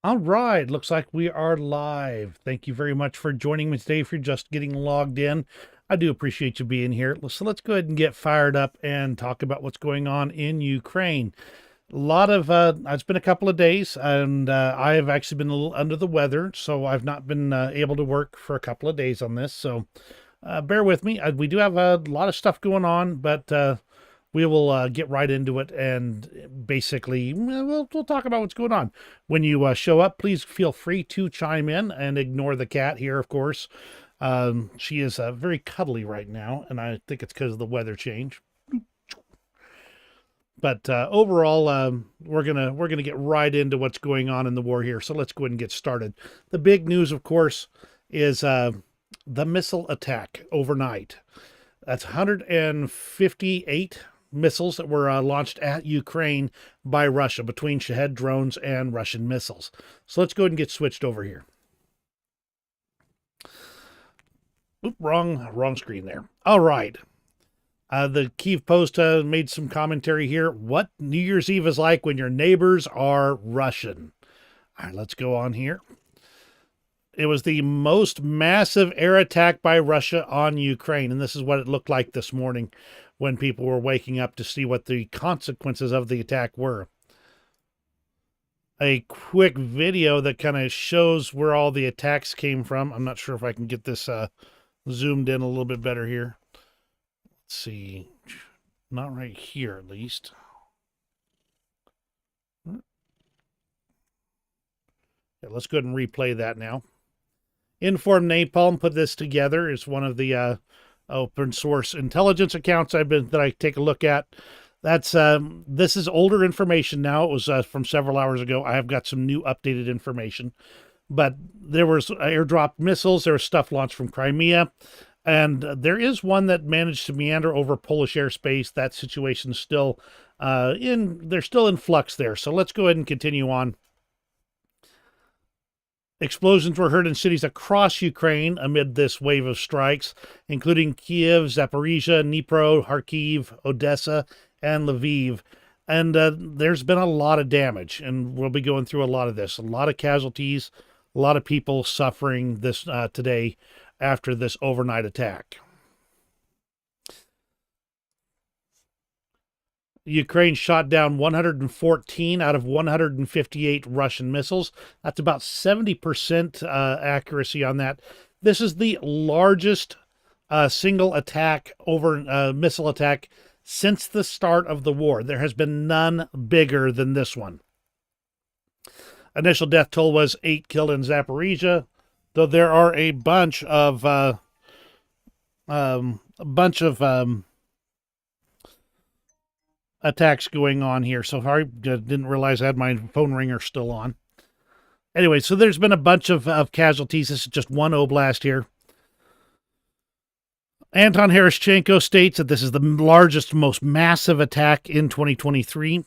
All right, looks like we are live. Thank you very much for joining me today. If you're just getting logged in, I do appreciate you being here. So let's go ahead and get fired up and talk about what's going on in Ukraine. A lot of it's been a couple of days, and I have actually been a little under the weather, so I've not been able to work for a couple of days on this. So bear with me. We do have a lot of stuff going on, but we will get right into it, and basically we'll talk about what's going on. When you show up, please feel free to chime in and ignore the cat here, of course. She is very cuddly right now, and I think it's because of the weather change. But overall, we're gonna get right into what's going on in the war here. So let's go ahead and get started. The big news, of course, is the missile attack overnight. That's 158 missiles that were launched at Ukraine by Russia between Shahed drones and Russian missiles. So let's go ahead and get switched over here. Oop, wrong screen there. All right. The Kyiv Post made some commentary here. What New Year's Eve is like when your neighbors are Russian. All right, let's go on here. It was the most massive air attack by Russia on Ukraine, and this is what it looked like this morning when people were waking up to see what the consequences of the attack were. A quick video that kind of shows where all the attacks came from. I'm not sure if I can get this zoomed in a little bit better here. Let's see. Not right here, at least. Yeah, let's go ahead and replay that now. Inform Napalm put this together. It's one of the open source intelligence accounts that I take a look at. That's this is older information now. It was from several hours ago. I have got some new updated information, but there was airdrop missiles. There was stuff launched from Crimea, and there is one that managed to meander over Polish airspace. That situation's still they're still in flux there. So let's go ahead and continue on. Explosions were heard in cities across Ukraine amid this wave of strikes, including Kiev, Zaporizhia, Dnipro, Kharkiv, Odessa, and Lviv. And there's been a lot of damage, and we'll be going through a lot of this. A lot of casualties, a lot of people suffering this today after this overnight attack. Ukraine shot down 114 out of 158 Russian missiles. That's about 70% accuracy on that. This is the largest single attack missile attack since the start of the war. There has been none bigger than this one. Initial death toll was 8 killed in Zaporizhia, though there are a bunch of attacks going on here. So I didn't realize I had my phone ringer still on. Anyway, so there's been a bunch of casualties. This is just one oblast here. Anton Herashchenko states that this is the largest, most massive attack in 2023.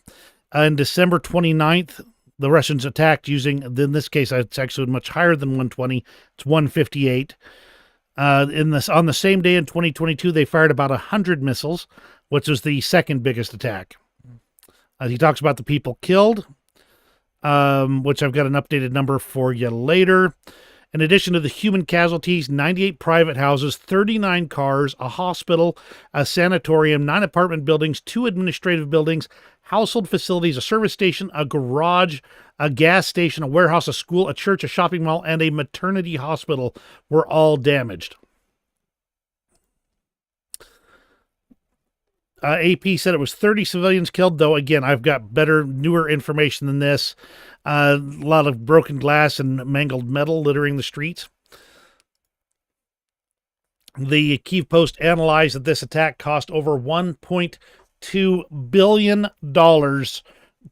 On December 29th, the Russians attacked using, in this case, it's actually much higher than 120. It's 158. On the same day in 2022, they fired about 100 missiles, which was the second biggest attack. He talks about the people killed, which I've got an updated number for you later. In addition to the human casualties, 98 private houses, 39 cars, a hospital, a sanatorium, 9 apartment buildings, 2 administrative buildings, household facilities, a service station, a garage, a gas station, a warehouse, a school, a church, a shopping mall, and a maternity hospital were all damaged. AP said it was 30 civilians killed, though, again, I've got better, newer information than this. A lot of broken glass and mangled metal littering the streets. The Kyiv Post analyzed that this attack cost over $1.2 billion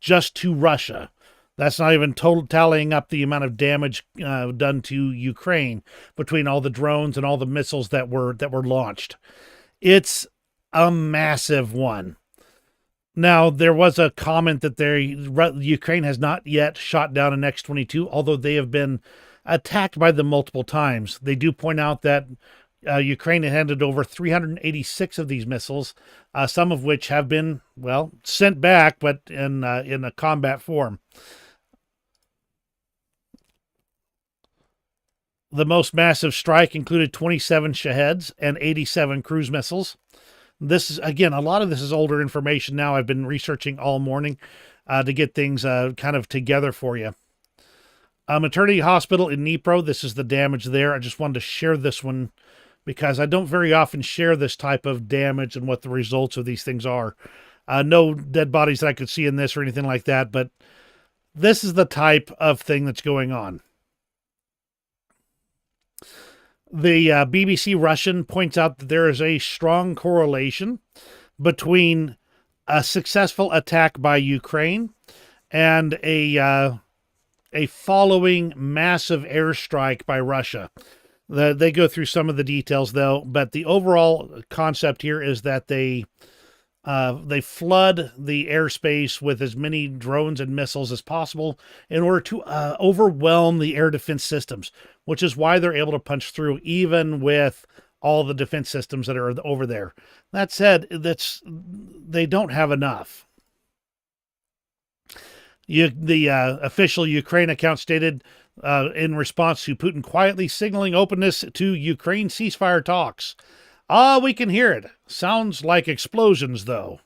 just to Russia. That's not even tallying up the amount of damage done to Ukraine between all the drones and all the missiles that were launched. It's a massive one. Now, there was a comment that Ukraine has not yet shot down an X-22, although they have been attacked by them multiple times. They do point out that Ukraine had handed over 386 of these missiles, some of which have been, well, sent back, but in a combat form. The most massive strike included 27 Shaheds and 87 cruise missiles. This is, again, a lot of this is older information now. I've been researching all morning to get things kind of together for you. Maternity hospital in Dnipro, this is the damage there. I just wanted to share this one because I don't very often share this type of damage and what the results of these things are. No dead bodies that I could see in this or anything like that, but this is the type of thing that's going on. The BBC Russian points out that there is a strong correlation between a successful attack by Ukraine and a following massive airstrike by Russia. They go through some of the details, though, but the overall concept here is that they flood the airspace with as many drones and missiles as possible in order to overwhelm the air defense systems, which is why they're able to punch through even with all the defense systems that are over there. That said, they don't have enough. The official Ukraine account stated in response to Putin quietly signaling openness to Ukraine ceasefire talks. We can hear it. Sounds like explosions, though.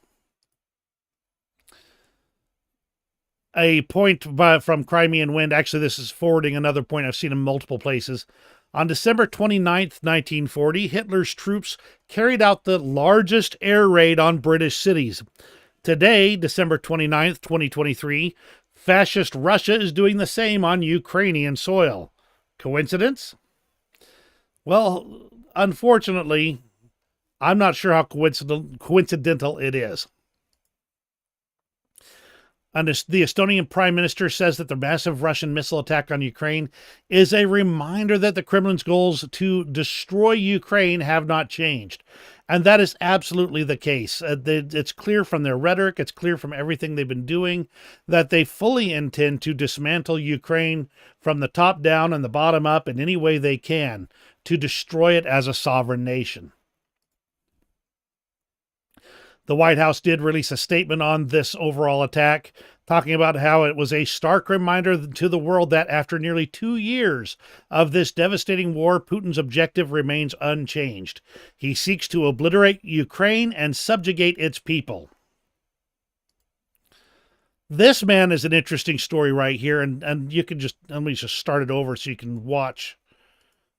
A point from Crimean Wind. Actually, this is forwarding another point I've seen in multiple places. On December 29th, 1940, Hitler's troops carried out the largest air raid on British cities. Today, December 29th, 2023, fascist Russia is doing the same on Ukrainian soil. Coincidence? Well, unfortunately, I'm not sure how coincidental it is. And the Estonian Prime Minister says that the massive Russian missile attack on Ukraine is a reminder that the Kremlin's goals to destroy Ukraine have not changed. And that is absolutely the case. It's clear from their rhetoric, it's clear from everything they've been doing, that they fully intend to dismantle Ukraine from the top down and the bottom up in any way they can to destroy it as a sovereign nation. The White House did release a statement on this overall attack, talking about how it was a stark reminder to the world that after nearly 2 years of this devastating war, Putin's objective remains unchanged. He seeks to obliterate Ukraine and subjugate its people. This, man, is an interesting story right here, and you can just, let me just start it over so you can watch.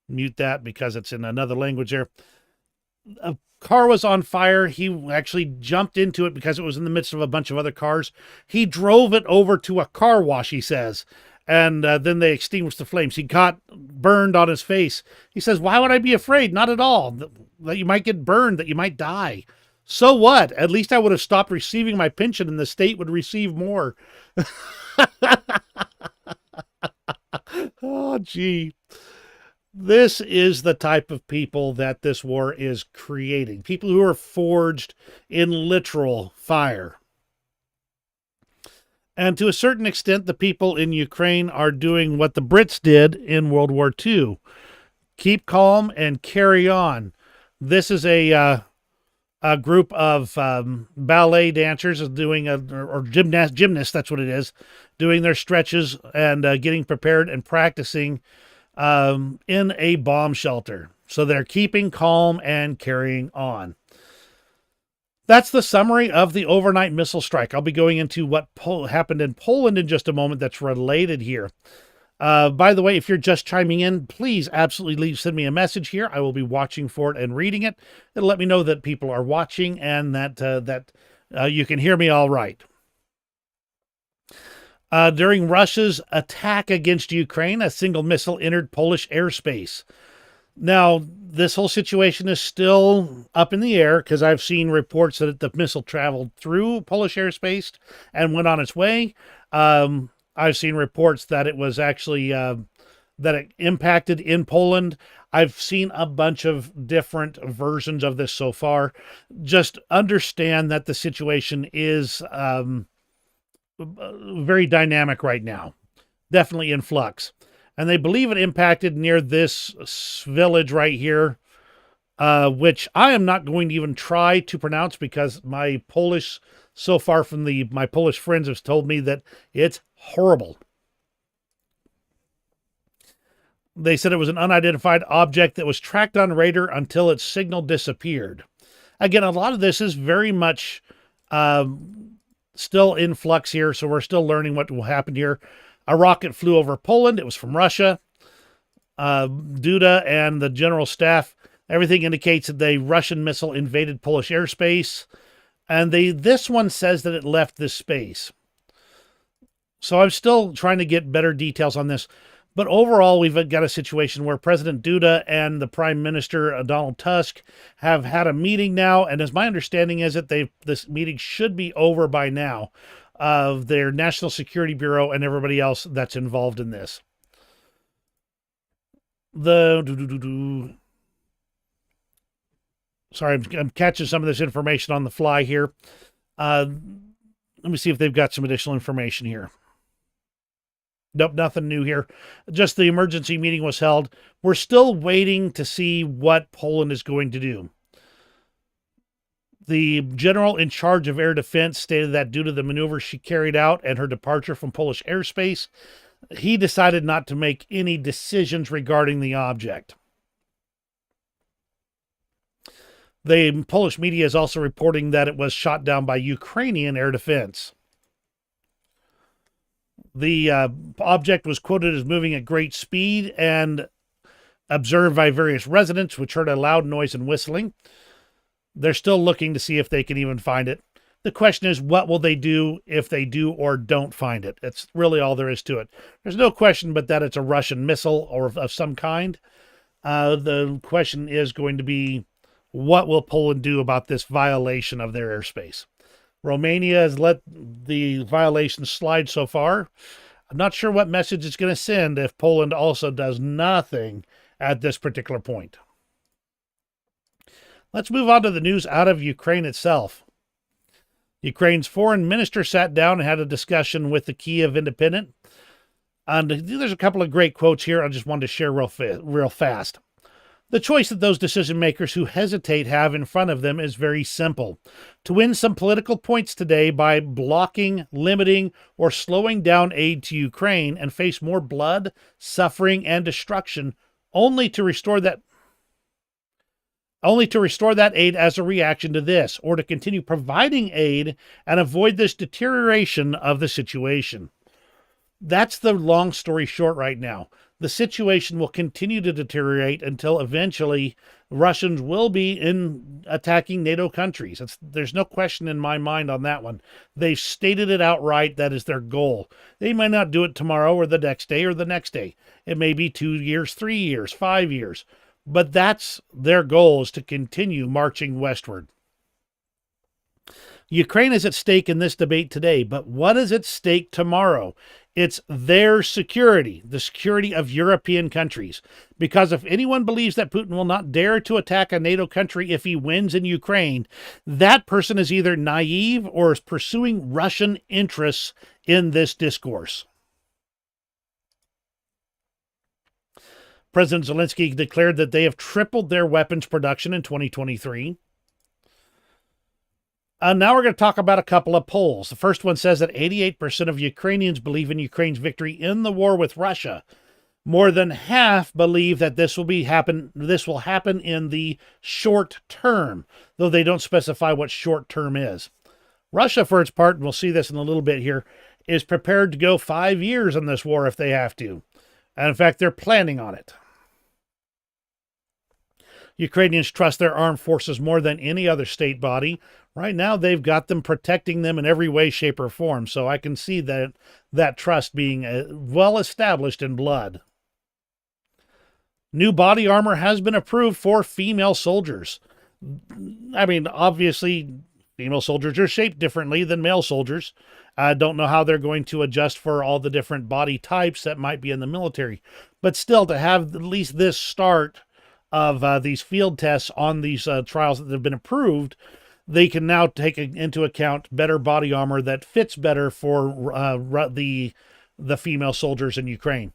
Mute that because it's in another language there. A car was on fire. He actually jumped into it because it was in the midst of a bunch of other cars. He drove it over to a car wash, he says, and then they extinguished the flames. He got burned on his face. He says, why would I be afraid? Not at all. That you might get burned, that you might die. So what? At least I would have stopped receiving my pension and the state would receive more. Oh, gee. This is the type of people that this war is creating. People who are forged in literal fire. And to a certain extent, the people in Ukraine are doing what the Brits did in World War II. Keep calm and carry on. This is a group of ballet dancers doing, or gymnasts, that's what it is, doing their stretches and getting prepared and practicing in a bomb shelter. So they're keeping calm and carrying on. That's the summary of the overnight missile strike. I'll be going into what happened in Poland in just a moment that's related here. By the way, if you're just chiming in, please absolutely send me a message here. I will be watching for it and reading it. It'll let me know that people are watching and that you can hear me all right. During Russia's attack against Ukraine, a single missile entered Polish airspace. Now, this whole situation is still up in the air because I've seen reports that the missile traveled through Polish airspace and went on its way. I've seen reports that it was actually that it impacted in Poland. I've seen a bunch of different versions of this so far. Just understand that the situation is very dynamic right now, definitely in flux. And they believe it impacted near this village right here, which I am not going to even try to pronounce because my Polish, so far from my Polish friends, have told me that it's horrible. They said it was an unidentified object that was tracked on radar until its signal disappeared. Again, a lot of this is very much still in flux here, so we're still learning what will happen here. A rocket flew over Poland. It was from Russia. Duda and the general staff, everything indicates that the Russian missile invaded Polish airspace, and this one says that it left this space. So I'm still trying to get better details on this. But overall, we've got a situation where President Duda and the Prime Minister Donald Tusk have had a meeting now, and as my understanding is that this meeting should be over by now, of their National Security Bureau and everybody else that's involved in this. Sorry, I'm catching some of this information on the fly here. Let me see if they've got some additional information here. Nope, nothing new here. Just the emergency meeting was held. We're still waiting to see what Poland is going to do. The general in charge of air defense stated that due to the maneuvers she carried out and her departure from Polish airspace, he decided not to make any decisions regarding the object. The Polish media is also reporting that it was shot down by Ukrainian air defense. The object was quoted as moving at great speed and observed by various residents, which heard a loud noise and whistling. They're still looking to see if they can even find it. The question is, what will they do if they do or don't find it? That's really all there is to it. There's no question but that it's a Russian missile or of some kind. The question is going to be, what will Poland do about this violation of their airspace? Romania has let the violation slide so far. I'm not sure what message it's going to send if Poland also does nothing at this particular point. Let's move on to the news out of Ukraine itself. Ukraine's foreign minister sat down and had a discussion with the Kyiv Independent. And there's a couple of great quotes here I just wanted to share real fast. The choice that those decision makers who hesitate have in front of them is very simple. To win some political points today by blocking, limiting, or slowing down aid to Ukraine and face more blood, suffering, and destruction, only to restore that aid as a reaction to this, or to continue providing aid and avoid this deterioration of the situation. That's the long story short right now. The situation will continue to deteriorate until eventually Russians will be attacking NATO countries. There's no question in my mind on that one. They've stated it outright. That is their goal. They might not do it tomorrow or the next day or the next day. It may be 2 years, 3 years, 5 years. But that's their goal, is to continue marching westward. Ukraine is at stake in this debate today, but what is at stake tomorrow? It's their security, the security of European countries. Because if anyone believes that Putin will not dare to attack a NATO country if he wins in Ukraine, that person is either naive or is pursuing Russian interests in this discourse. President Zelensky declared that they have tripled their weapons production in 2023. Now we're going to talk about a couple of polls. The first one says that 88% of Ukrainians believe in Ukraine's victory in the war with Russia. More than half believe that this will happen in the short term, though they don't specify what short term is. Russia, for its part, and we'll see this in a little bit here, is prepared to go 5 years in this war if they have to. And in fact, they're planning on it. Ukrainians trust their armed forces more than any other state body. Right now, they've got them protecting them in every way, shape, or form. So I can see that trust being well established in blood. New body armor has been approved for female soldiers. I mean, obviously, female soldiers are shaped differently than male soldiers. I don't know how they're going to adjust for all the different body types that might be in the military. But still, to have at least this start of these field tests on these trials that have been approved, they can now take into account better body armor that fits better for the female soldiers in Ukraine.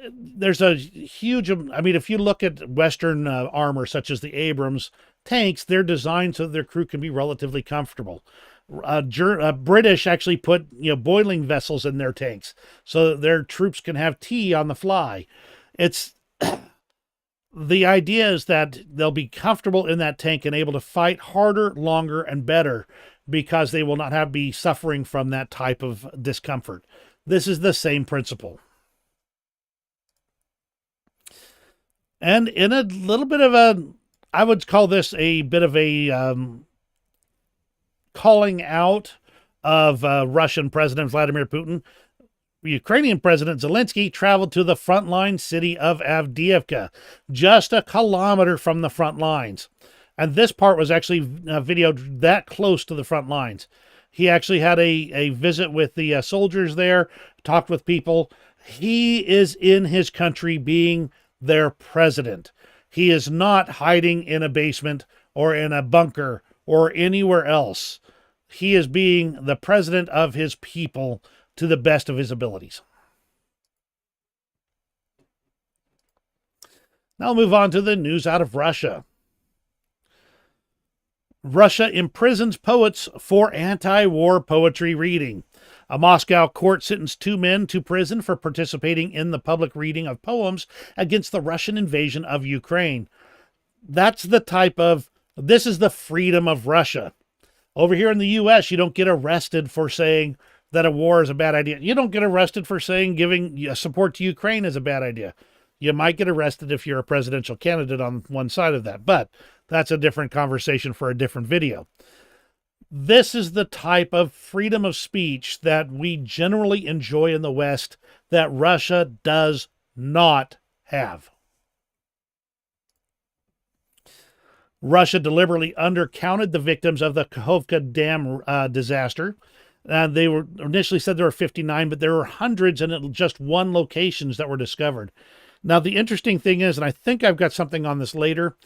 There's a huge, I mean, if you look at Western armor, such as the Abrams tanks, they're designed so their crew can be relatively comfortable. British actually put boiling vessels in their tanks so that their troops can have tea on the fly. It's the idea is that they'll be comfortable in that tank and able to fight harder, longer, and better because they will not have be suffering from that type of discomfort. This is the same principle. And in a little bit of a, I would call this a bit of a calling out of Russian President Vladimir Putin. Ukrainian President Zelensky traveled to the frontline city of Avdiivka, just a kilometer from the front lines. And this part was actually videoed that close to the front lines. He actually had a visit with the soldiers there, talked with people. He is in his country being their president. He is not hiding in a basement or in a bunker or anywhere else. He is being the president of his people to the best of his abilities. Now I'll move on to the news out of Russia. Russia imprisons poets for anti-war poetry reading. A Moscow court sentenced 2 men to prison for participating in the public reading of poems against the Russian invasion of Ukraine. That's the type of, this is the freedom of Russia. Over here in the U.S., you don't get arrested for saying that a war is a bad idea. You don't get arrested for saying giving support to Ukraine is a bad idea. You might get arrested if you're a presidential candidate on one side of that, but that's a different conversation for a different video. This is the type of freedom of speech that we generally enjoy in the West that Russia does not have. Russia deliberately undercounted the victims of the Kakhovka Dam disaster. They were initially said there were 59, but there were hundreds and just one locations that were discovered. Now, the interesting thing is, and I think I've got something on this later,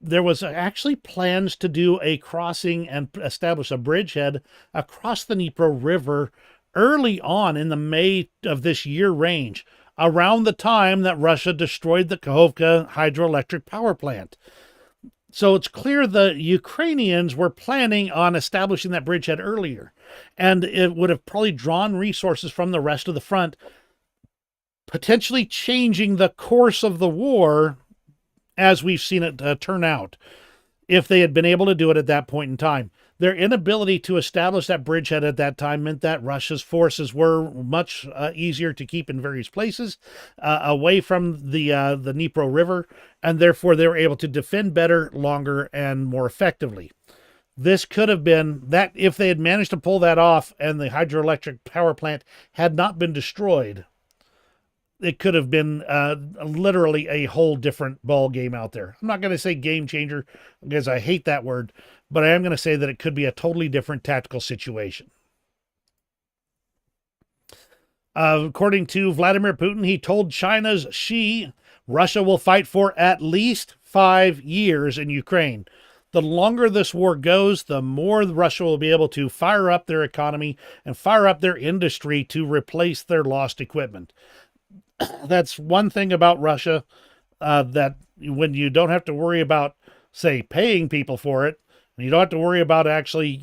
there was actually plans to do a crossing and establish a bridgehead across the Dnipro River early on in the May of this year range, around the time that Russia destroyed the Kakhovka hydroelectric power plant. So it's clear the Ukrainians were planning on establishing that bridgehead earlier, and it would have probably drawn resources from the rest of the front, potentially changing the course of the war as we've seen it turn out, if they had been able to do it at that point in time. Their inability to establish that bridgehead at that time meant that Russia's forces were much easier to keep in various places away from the Dnipro River, and therefore they were able to defend better, longer, and more effectively. This could have been that if they had managed to pull that off and the hydroelectric power plant had not been destroyed, it could have been literally a whole different ball game out there. I'm not going to say game changer because I hate that word, but I am going to say that it could be a totally different tactical situation. According to Vladimir Putin, he told China's Xi, Russia will fight for at least 5 years in Ukraine. The longer this war goes, the more Russia will be able to fire up their economy and fire up their industry to replace their lost equipment. That's one thing about Russia, that when you don't have to worry about, say, paying people for it, and you don't have to worry about actually,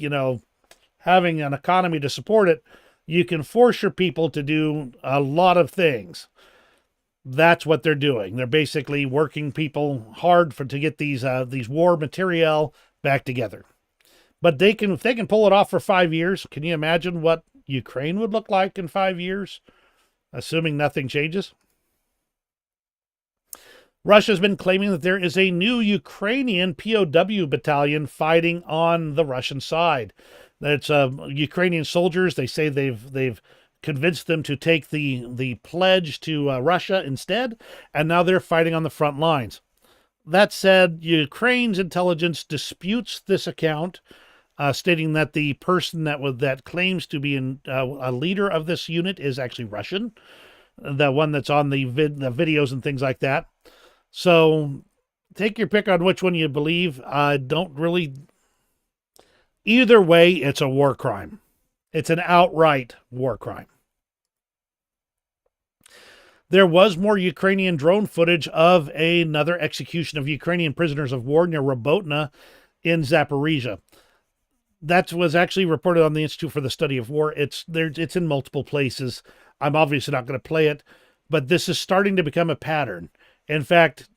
having an economy to support it, you can force your people to do a lot of things. That's what they're doing. They're basically working people hard to get these war materiel back together. But if they can pull it off for 5 years, can you imagine what Ukraine would look like in 5 years? Assuming nothing changes. Russia's been claiming that there is a new Ukrainian POW battalion fighting on the Russian side. It's Ukrainian soldiers. They say they've convinced them to take the pledge to Russia instead, and now they're fighting on the front lines. That said, Ukraine's intelligence disputes this account, stating that the person that claims to be a leader of this unit is actually Russian, the one that's on the videos and things like that. So take your pick on which one you believe. Don't really. Either way, it's a war crime. It's an outright war crime. There was more Ukrainian drone footage of another execution of Ukrainian prisoners of war near Robotna in Zaporizhia. That was actually reported on the Institute for the Study of War. It's in multiple places. I'm obviously not going to play it, but this is starting to become a pattern. In fact,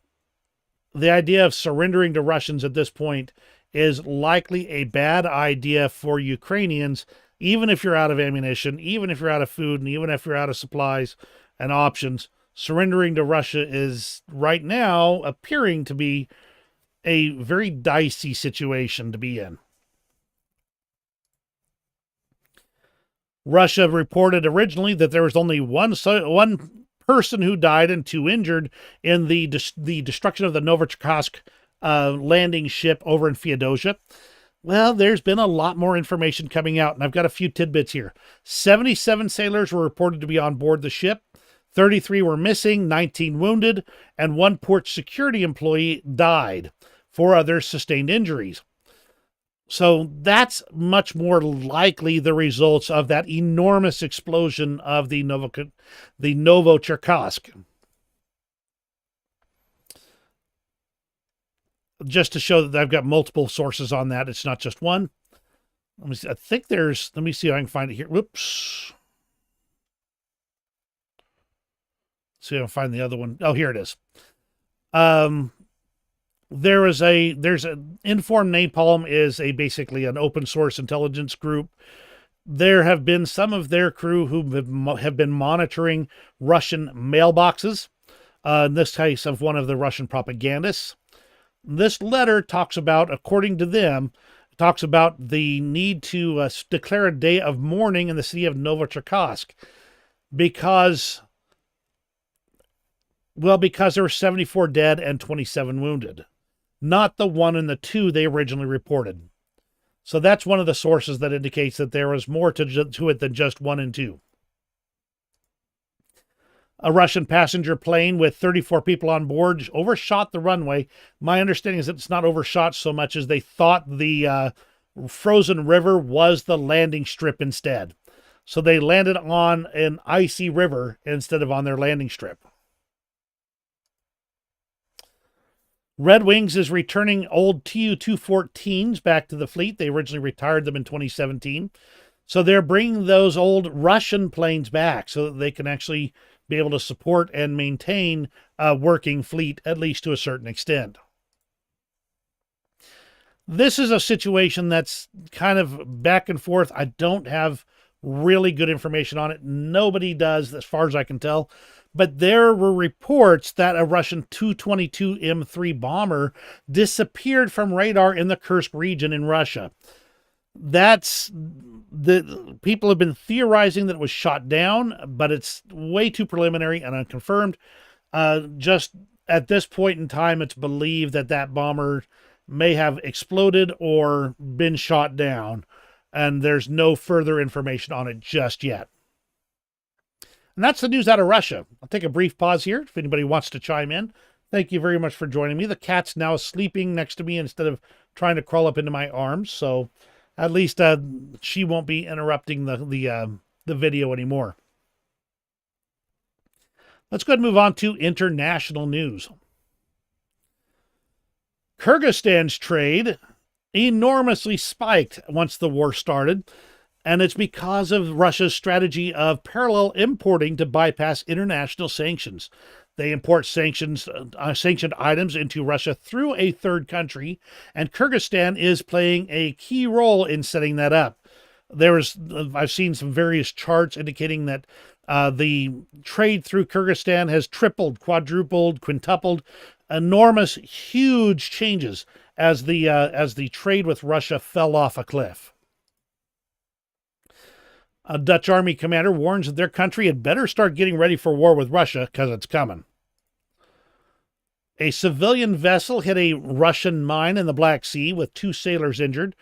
the idea of surrendering to Russians at this point is likely a bad idea for Ukrainians, even if you're out of ammunition, even if you're out of food, and even if you're out of supplies and options. Surrendering to Russia is right now appearing to be a very dicey situation to be in. Russia reported originally that there was only one person who died and 2 injured in the destruction of the Novichoksk landing ship over in Feodosia. Well, there's been a lot more information coming out, and I've got a few tidbits here. 77 sailors were reported to be on board the ship. 33 were missing, 19 wounded, and 1 port security employee died. 4 others sustained injuries. So that's much more likely the results of that enormous explosion of the Novichoksk. Just to show that I've got multiple sources on that. It's not just one. Let me see. I think there's, let me see if I can find it here. Whoops. See if I can find the other one. Oh, here it is. There's an Informed Napalm is basically an open source intelligence group. There have been some of their crew who have been monitoring Russian mailboxes. In this case of one of the Russian propagandists. This letter talks about, according to them, talks about the need to declare a day of mourning in the city of Novichoksk because there were 74 dead and 27 wounded. Not the 1 and the 2 they originally reported. So that's one of the sources that indicates that there was more to it than just 1 and 2. A Russian passenger plane with 34 people on board overshot the runway. My understanding is that it's not overshot so much as they thought the frozen river was the landing strip instead. So they landed on an icy river instead of on their landing strip. Red Wings is returning old Tu-214s back to the fleet. They originally retired them in 2017. So they're bringing those old Russian planes back so that they can actually be able to support and maintain a working fleet, at least to a certain extent. This is a situation that's kind of back and forth. I don't have really good information on it. Nobody does, as far as I can tell. But there were reports that a Russian Tu-22 M3 bomber disappeared from radar in the Kursk region in Russia. The people have been theorizing that it was shot down, but it's way too preliminary and unconfirmed. Just at this point in time, it's believed that that bomber may have exploded or been shot down, and there's no further information on it just yet. And that's the news out of Russia. I'll take a brief pause here if anybody wants to chime in. Thank you very much for joining me. The cat's now sleeping next to me instead of trying to crawl up into my arms, so at least she won't be interrupting the video anymore. Let's go ahead and move on to international news. Kyrgyzstan's trade enormously spiked once the war started, and it's because of Russia's strategy of parallel importing to bypass international sanctions. They import sanctioned items into Russia through a third country, and Kyrgyzstan is playing a key role in setting that up. I've seen some various charts indicating that the trade through Kyrgyzstan has tripled, quadrupled, quintupled, enormous, huge changes as the trade with Russia fell off a cliff. A Dutch army commander warns that their country had better start getting ready for war with Russia because it's coming. A civilian vessel hit a Russian mine in the Black Sea with 2 sailors injured.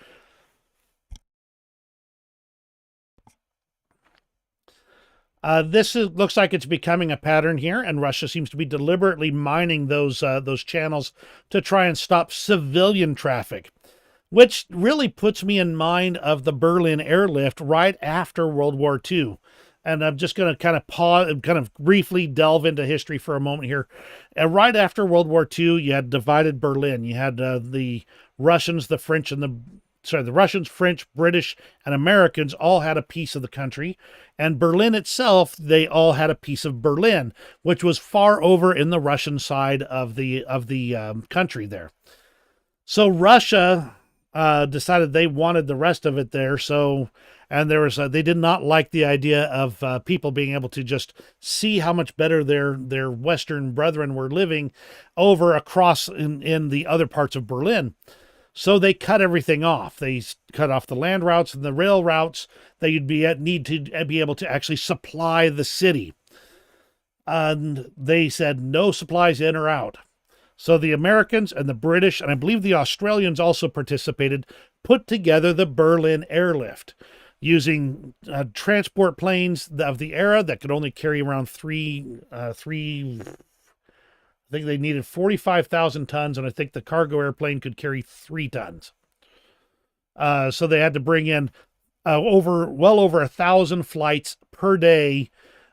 Looks like it's becoming a pattern here, and Russia seems to be deliberately mining those channels to try and stop civilian traffic, which really puts me in mind of the Berlin airlift right after World War II. And I'm just going to kind of pause and kind of briefly delve into history for a moment here. Right after World War II, you had divided Berlin. You had the Russians, the French, and the the Russians, French, British, and Americans all had a piece of the country, and Berlin itself, they all had a piece of Berlin, which was far over in the Russian side of the country there. So Russia decided they wanted the rest of it there. So, and there was they did not like the idea of people being able to just see how much better their Western brethren were living over across in the other parts of Berlin. So they cut everything off. They cut off the land routes and the rail routes. They'd need to be able to actually supply the city. And they said no supplies in or out. So the Americans and the British, and I believe the Australians also participated, put together the Berlin Airlift using transport planes of the era that could only carry around I think they needed 45,000 tons, and I think the cargo airplane could carry 3 tons. So they had to bring in well over 1,000 flights per day.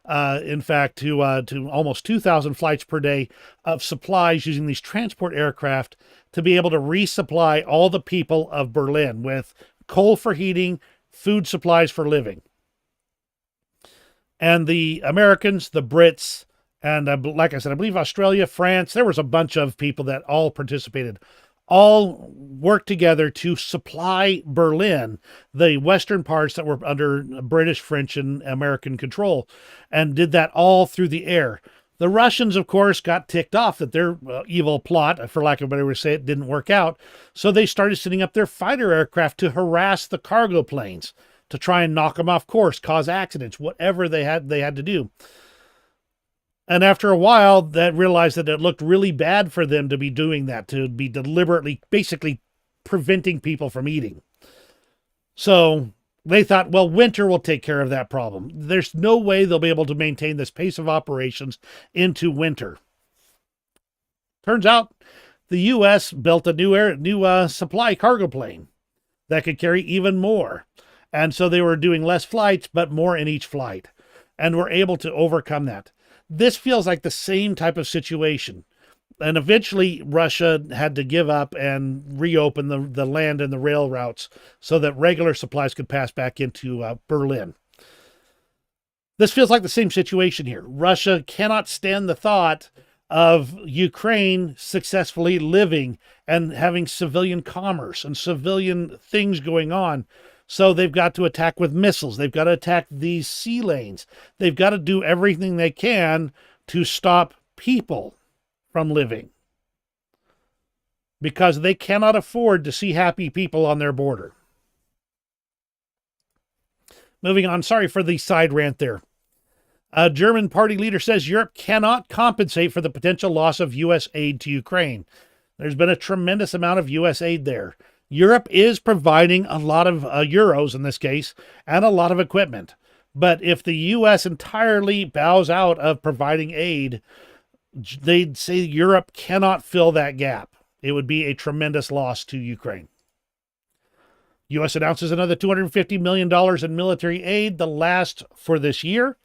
In fact, to almost 2,000 flights per day of supplies using these transport aircraft to be able to resupply all the people of Berlin with coal for heating, food supplies for living. And the Americans, the Brits, and like I said, I believe Australia, France, there was a bunch of people that all participated, all worked together to supply Berlin, the western parts that were under British, French, and American control, and did that all through the air. The Russians, of course, got ticked off that their evil plot, for lack of a better way to say it, didn't work out. So they started sending up their fighter aircraft to harass the cargo planes, to try and knock them off course, cause accidents, whatever they had to do. And after a while, that realized that it looked really bad for them to be doing that, to be deliberately, basically preventing people from eating. So they thought, well, winter will take care of that problem. There's no way they'll be able to maintain this pace of operations into winter. Turns out the U.S. built a new supply cargo plane that could carry even more. And so they were doing less flights, but more in each flight, and were able to overcome that. This feels like the same type of situation. And eventually Russia had to give up and reopen the land and the rail routes so that regular supplies could pass back into Berlin. This feels like the same situation here. Russia cannot stand the thought of Ukraine successfully living and having civilian commerce and civilian things going on. So they've got to attack with missiles. They've got to attack these sea lanes. They've got to do everything they can to stop people from living, because they cannot afford to see happy people on their border. Moving on, sorry for the side rant there. A German party leader says Europe cannot compensate for the potential loss of U.S. aid to Ukraine. There's been a tremendous amount of U.S. aid there. Europe is providing a lot of euros in this case, and a lot of equipment. But if the U.S. entirely bows out of providing aid, they'd say Europe cannot fill that gap. It would be a tremendous loss to Ukraine. U.S. announces another $250 million in military aid, the last for this year.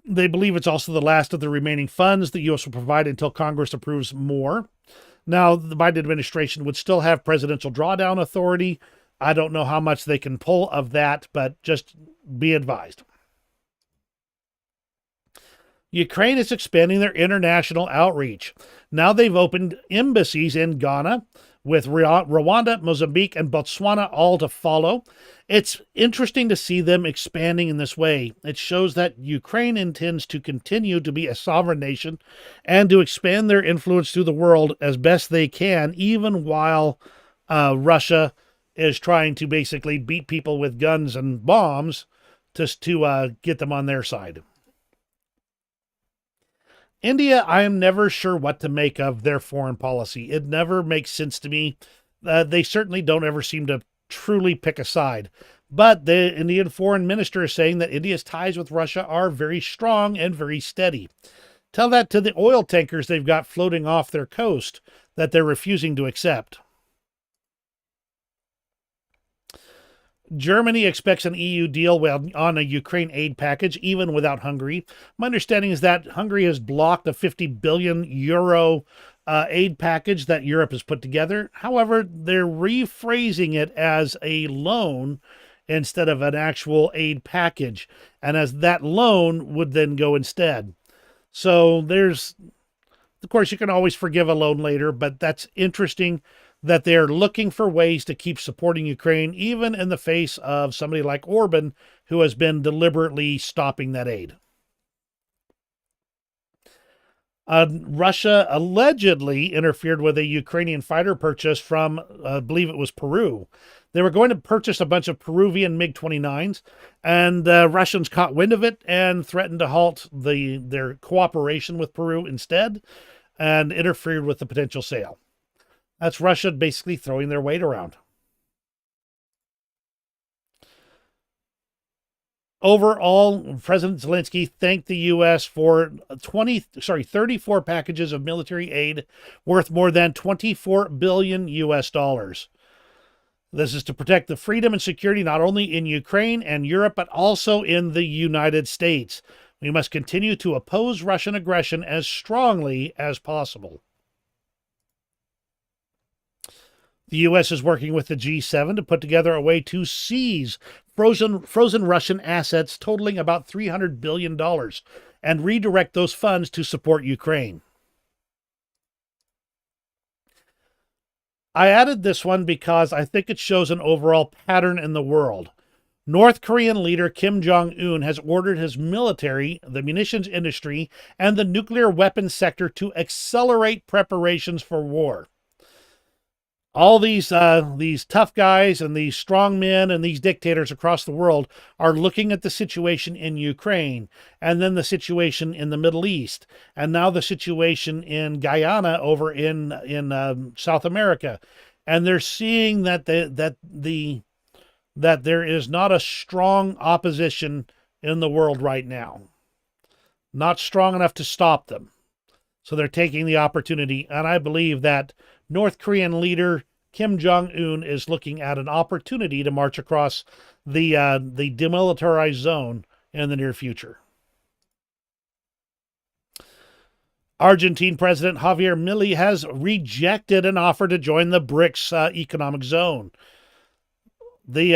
They believe it's also the last of the remaining funds the U.S. will provide until Congress approves more. Now, the Biden administration would still have presidential drawdown authority. I don't know how much they can pull of that, but just be advised. Ukraine is expanding their international outreach. Now they've opened embassies in Ghana, with Rwanda, Mozambique, and Botswana all to follow. It's interesting to see them expanding in this way. It shows that Ukraine intends to continue to be a sovereign nation and to expand their influence through the world as best they can, even while Russia is trying to basically beat people with guns and bombs just to get them on their side. India, I am never sure what to make of their foreign policy. It never makes sense to me. They certainly don't ever seem to truly pick a side. But the Indian foreign minister is saying that India's ties with Russia are very strong and very steady. Tell that to the oil tankers they've got floating off their coast that they're refusing to accept. Germany expects an EU deal on a Ukraine aid package, even without Hungary. My understanding is that Hungary has blocked a 50 billion euro aid package that Europe has put together. However, they're rephrasing it as a loan instead of an actual aid package, and as that loan would then go instead. So there's, of course, you can always forgive a loan later, but that's interesting that they're looking for ways to keep supporting Ukraine, even in the face of somebody like Orban, who has been deliberately stopping that aid. Russia allegedly interfered with a Ukrainian fighter purchase from, I believe it was Peru. They were going to purchase a bunch of Peruvian MiG-29s, and Russians caught wind of it and threatened to halt their cooperation with Peru instead, and interfered with the potential sale. That's Russia basically throwing their weight around. Overall, President Zelensky thanked the U.S. for 34 packages of military aid worth more than 24 billion U.S. dollars. This is to protect the freedom and security not only in Ukraine and Europe, but also in the United States. We must continue to oppose Russian aggression as strongly as possible. The U.S. is working with the G7 to put together a way to seize frozen Russian assets totaling about $300 billion and redirect those funds to support Ukraine. I added this one because I think it shows an overall pattern in the world. North Korean leader Kim Jong-un has ordered his military, the munitions industry, and the nuclear weapons sector to accelerate preparations for war. All these tough guys and these strong men and these dictators across the world are looking at the situation in Ukraine, and then the situation in the Middle East, and now the situation in Guyana over in South America, and they're seeing that that there is not a strong opposition in the world right now, not strong enough to stop them. So they're taking the opportunity, and I believe that North Korean leader Kim Jong-un is looking at an opportunity to march across the demilitarized zone in the near future. Argentine President Javier Milei has rejected an offer to join the BRICS economic zone. This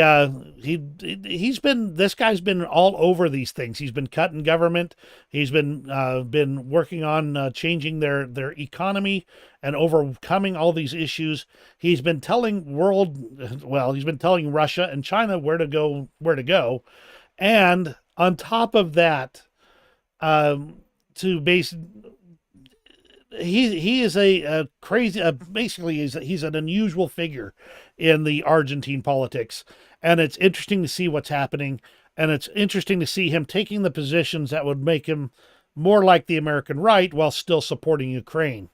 guy's been all over these things. He's been cutting government. He's been working on changing their economy and overcoming all these issues. He's been telling Russia and China where to go, and on top of that, he is a crazy, basically he's an unusual figure in the Argentine politics, and it's interesting to see what's happening, and it's interesting to see him taking the positions that would make him more like the American right while still supporting Ukraine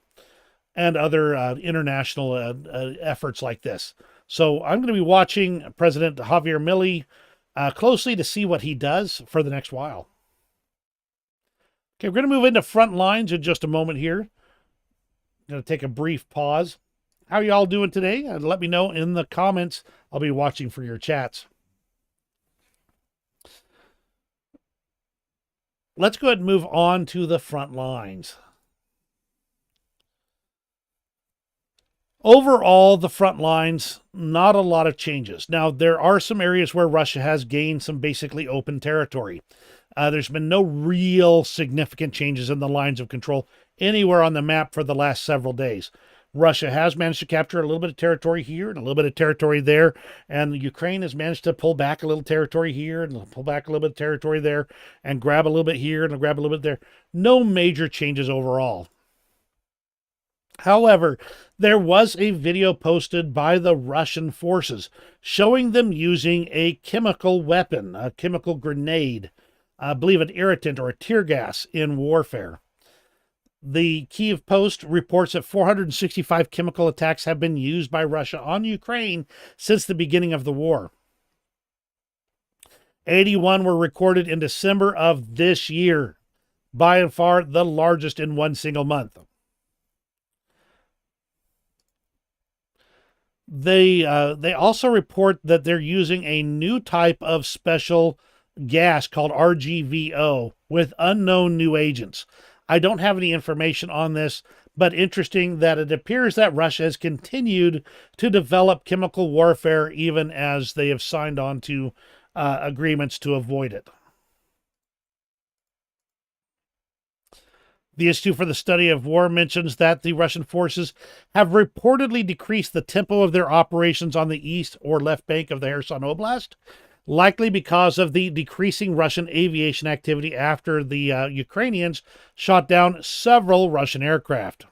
and other international efforts like this. So I'm going to be watching President Javier Milei closely to see what he does for the next while. Okay, we're going to move into front lines in just a moment here. I'm going to take a brief pause. How are y'all doing today? Let me know in the comments. I'll be watching for your chats. Let's go ahead and move on to the front lines. Overall, the front lines, not a lot of changes. Now, there are some areas where Russia has gained some basically open territory. There's been no real significant changes in the lines of control anywhere on the map for the last several days. Russia has managed to capture a little bit of territory here and a little bit of territory there, and Ukraine has managed to pull back a little territory here and pull back a little bit of territory there and grab a little bit here and grab a little bit there. No major changes overall. However, there was a video posted by the Russian forces showing them using a chemical weapon, a chemical grenade, I believe an irritant or a tear gas in warfare. The Kyiv Post reports that 465 chemical attacks have been used by Russia on Ukraine since the beginning of the war. 81 were recorded in December of this year, by and far the largest in one single month. They also report that they're using a new type of special gas called RGVO with unknown new agents. I don't have any information on this, But interesting that it appears that Russia has continued to develop chemical warfare even as they have signed on to agreements to avoid it. The Institute for the Study of War mentions that the Russian forces have reportedly decreased the tempo of their operations on the east or left bank of the Kherson Oblast, likely because of the decreasing Russian aviation activity after the Ukrainians shot down several Russian aircraft.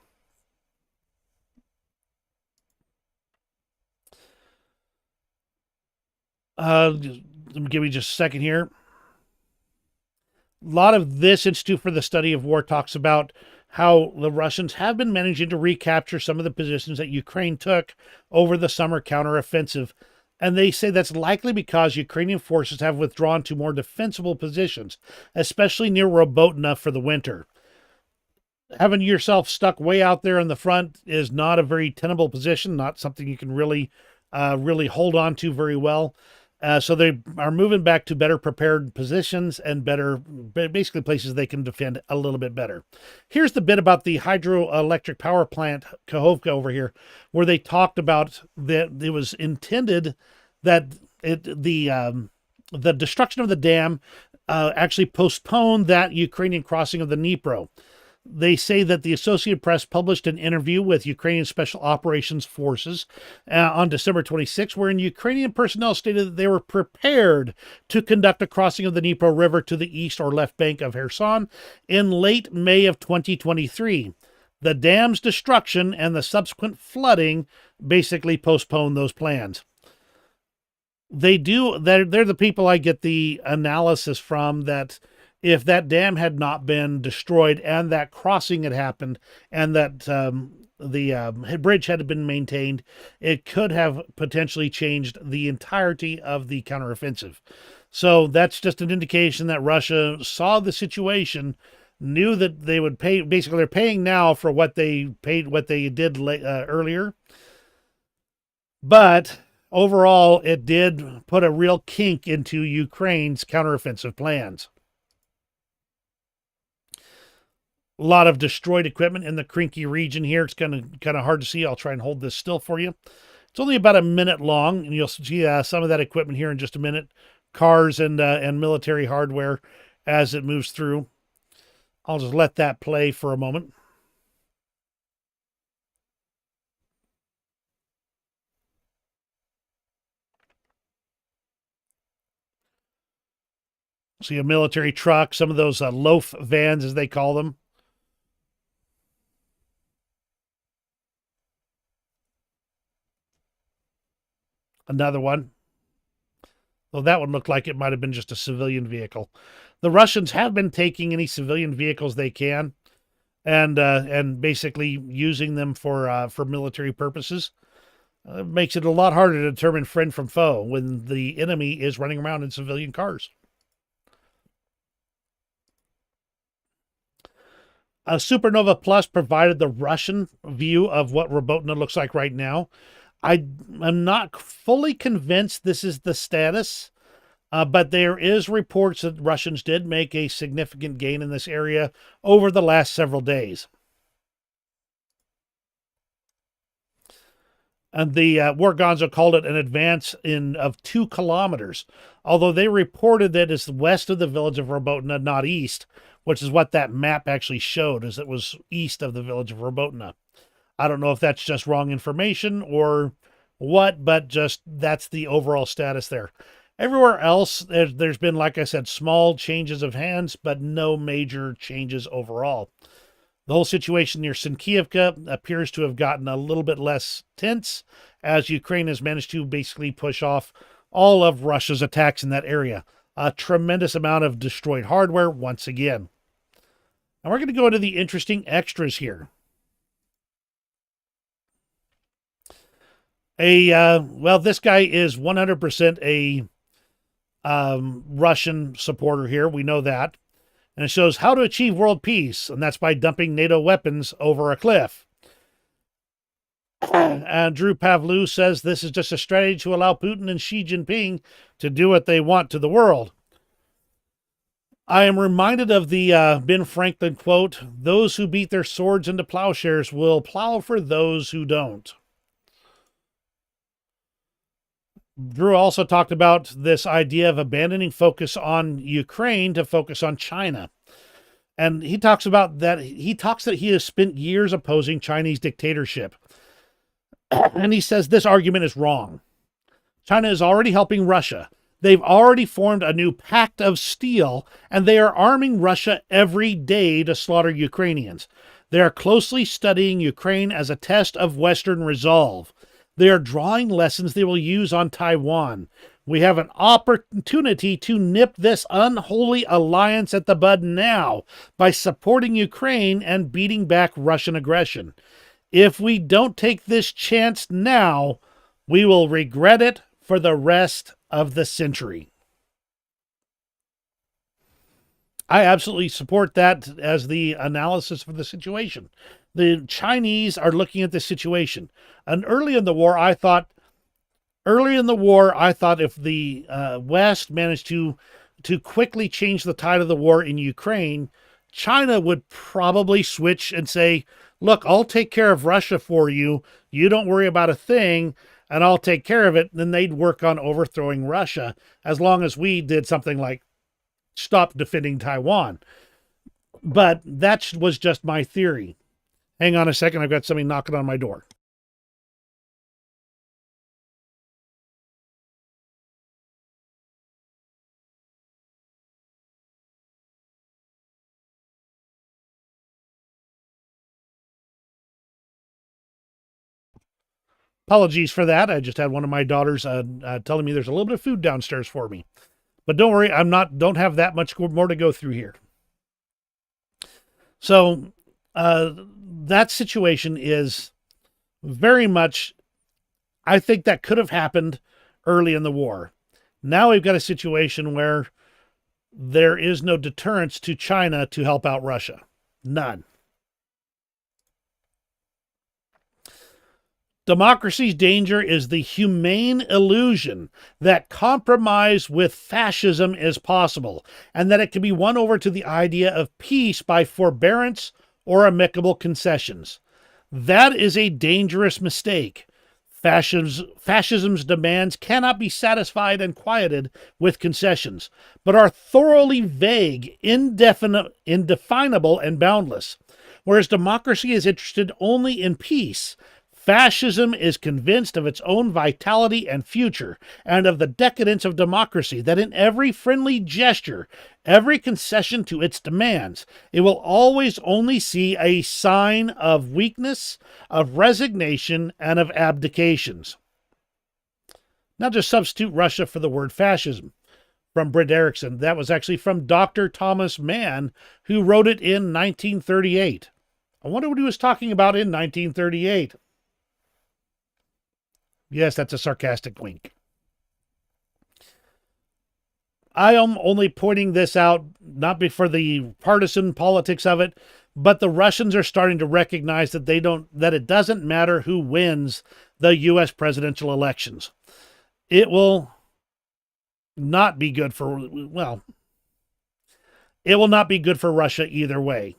Let me give you just a second here. A lot of this Institute for the Study of War talks about how the Russians have been managing to recapture some of the positions that Ukraine took over the summer counteroffensive. And they say that's likely because Ukrainian forces have withdrawn to more defensible positions, especially near Robotyne for the winter. Having yourself stuck way out there in the front is not a very tenable position, not something you can really hold on to very well. So they are moving back to better prepared positions and basically places they can defend a little bit better. Here's the bit about the hydroelectric power plant, Kakhovka over here, where they talked about that it was intended that the destruction of the dam actually postponed that Ukrainian crossing of the Dnipro. They say that the Associated Press published an interview with Ukrainian Special Operations Forces on December 26, wherein Ukrainian personnel stated that they were prepared to conduct a crossing of the Dnipro River to the east or left bank of Kherson in late May of 2023. The dam's destruction and the subsequent flooding basically postponed those plans. They're the people I get the analysis from, that if that dam had not been destroyed and that crossing had happened and that the bridge had been maintained, it could have potentially changed the entirety of the counteroffensive. So that's just an indication that Russia saw the situation, knew that they would pay. Basically, they're paying now for what they paid, what they did earlier. But overall, it did put a real kink into Ukraine's counteroffensive plans. A lot of destroyed equipment in the Krinky region here. It's kind of hard to see. I'll try and hold this still for you. It's only about a minute long, and you'll see some of that equipment here in just a minute. Cars and military hardware as it moves through. I'll just let that play for a moment. See a military truck, some of those loaf vans, as they call them. Another one. Well, that one looked like it might have been just a civilian vehicle. The Russians have been taking any civilian vehicles they can and basically using them for military purposes. It makes it a lot harder to determine friend from foe when the enemy is running around in civilian cars. Supernova Plus provided the Russian view of what Robotyne looks like right now. I'm not fully convinced this is the status, but there is reports that Russians did make a significant gain in this area over the last several days. And the War Gonzo called it an advance of 2 kilometers, although they reported that it's west of the village of Robotyne, not east, which is what that map actually showed, as it was east of the village of Robotyne. I don't know if that's just wrong information or what, but just that's the overall status there. Everywhere else, there's been, like I said, small changes of hands, but no major changes overall. The whole situation near Sinkievka appears to have gotten a little bit less tense as Ukraine has managed to basically push off all of Russia's attacks in that area. A tremendous amount of destroyed hardware once again. Now we're going to go into the interesting extras here. Well, this guy is 100% a Russian supporter here. We know that. And it shows how to achieve world peace, and that's by dumping NATO weapons over a cliff. Andrew Pavlou says this is just a strategy to allow Putin and Xi Jinping to do what they want to the world. I am reminded of the Ben Franklin quote, "Those who beat their swords into plowshares will plow for those who don't." Drew also talked about this idea of abandoning focus on Ukraine to focus on China. And he talks about that. He talks that he has spent years opposing Chinese dictatorship. And he says this argument is wrong. China is already helping Russia. They've already formed a new pact of steel, and they are arming Russia every day to slaughter Ukrainians. They are closely studying Ukraine as a test of Western resolve. They are drawing lessons they will use on Taiwan. We have an opportunity to nip this unholy alliance at the bud now by supporting Ukraine and beating back Russian aggression. If we don't take this chance now, we will regret it for the rest of the century. I absolutely support that as the analysis for the situation. The Chinese are looking at this situation. And early in the war, I thought if the West managed to quickly change the tide of the war in Ukraine, China would probably switch and say, look, I'll take care of Russia for you. You don't worry about a thing, and I'll take care of it. Then they'd work on overthrowing Russia as long as we did something like stop defending Taiwan. But that was just my theory. Hang on a second. I've got somebody knocking on my door. Apologies for that. I just had one of my daughters telling me there's a little bit of food downstairs for me. But don't worry, don't have that much more to go through here. So that situation is very much, I think that could have happened early in the war. Now we've got a situation where there is no deterrence to China to help out Russia. None. Democracy's danger is the humane illusion that compromise with fascism is possible, and that it can be won over to the idea of peace by forbearance or amicable concessions. That is a dangerous mistake. Fascism's demands cannot be satisfied and quieted with concessions, but are thoroughly vague, indefinable, and boundless. Whereas democracy is interested only in peace, fascism is convinced of its own vitality and future, and of the decadence of democracy, that in every friendly gesture, every concession to its demands, it will always only see a sign of weakness, of resignation, and of abdications. Now just substitute Russia for the word fascism. From Britt Erickson. That was actually from Dr. Thomas Mann, who wrote it in 1938. I wonder what he was talking about in 1938. Yes, that's a sarcastic wink. I am only pointing this out, not for the partisan politics of it, but the Russians are starting to recognize that it doesn't matter who wins the U.S. presidential elections. It will not be good for, it will not be good for Russia either way.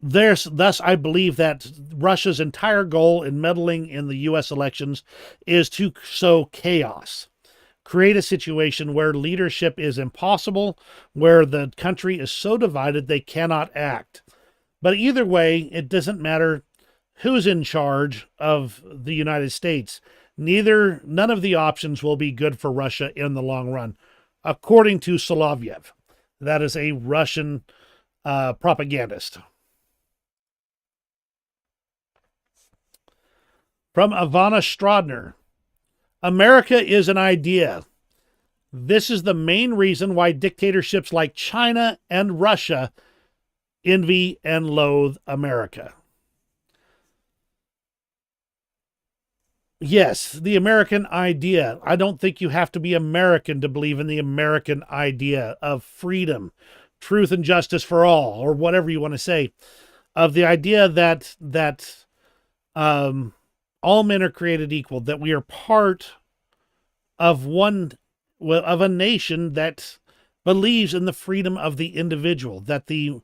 Thus, I believe that Russia's entire goal in meddling in the U.S. elections is to sow chaos, create a situation where leadership is impossible, where the country is so divided they cannot act. But either way, it doesn't matter who's in charge of the United States. None of the options will be good for Russia in the long run, according to Solovyev. That is a Russian propagandist. From Ivana Strodner, America is an idea. This is the main reason why dictatorships like China and Russia envy and loathe America. Yes, the American idea. I don't think you have to be American to believe in the American idea of freedom, truth, and justice for all, or whatever you want to say, of the idea that all men are created equal, that we are part of one of a nation that believes in the freedom of the individual, that the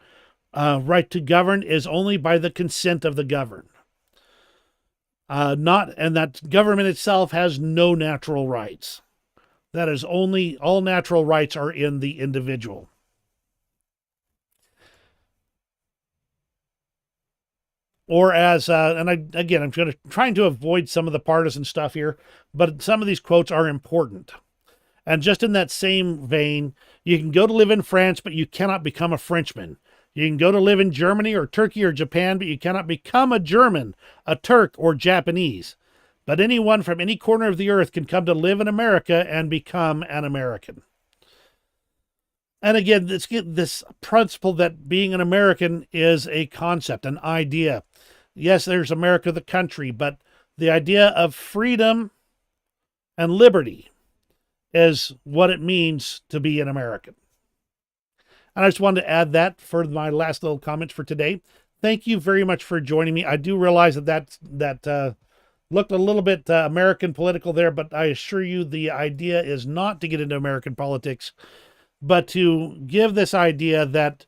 right to govern is only by the consent of the governed. And that government itself has no natural rights. That is only, all natural rights are in the individual. Or as, and I'm trying to avoid some of the partisan stuff here, but some of these quotes are important. And just in that same vein, you can go to live in France, but you cannot become a Frenchman. You can go to live in Germany or Turkey or Japan, but you cannot become a German, a Turk, or Japanese. But anyone from any corner of the earth can come to live in America and become an American. And again, this principle that being an American is a concept, an idea. Yes, there's America, the country, but the idea of freedom and liberty is what it means to be an American. And I just wanted to add that for my last little comments for today. Thank you very much for joining me. I do realize that looked a little bit American political there, but I assure you the idea is not to get into American politics, but to give this idea that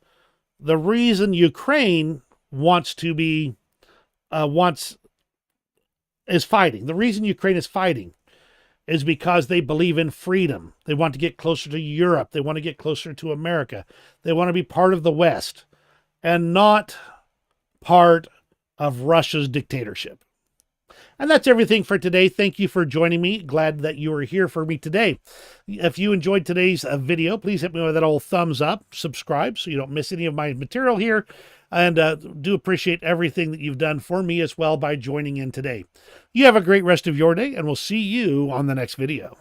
the reason Ukraine is fighting. The reason Ukraine is fighting is because they believe in freedom. They want to get closer to Europe. They want to get closer to America. They want to be part of the West and not part of Russia's dictatorship. And that's everything for today. Thank you for joining me. Glad that you were here for me today. If you enjoyed today's video, please hit me with that old thumbs up, subscribe so you don't miss any of my material here. And do appreciate everything that you've done for me as well by joining in today. You have a great rest of your day, and we'll see you on the next video.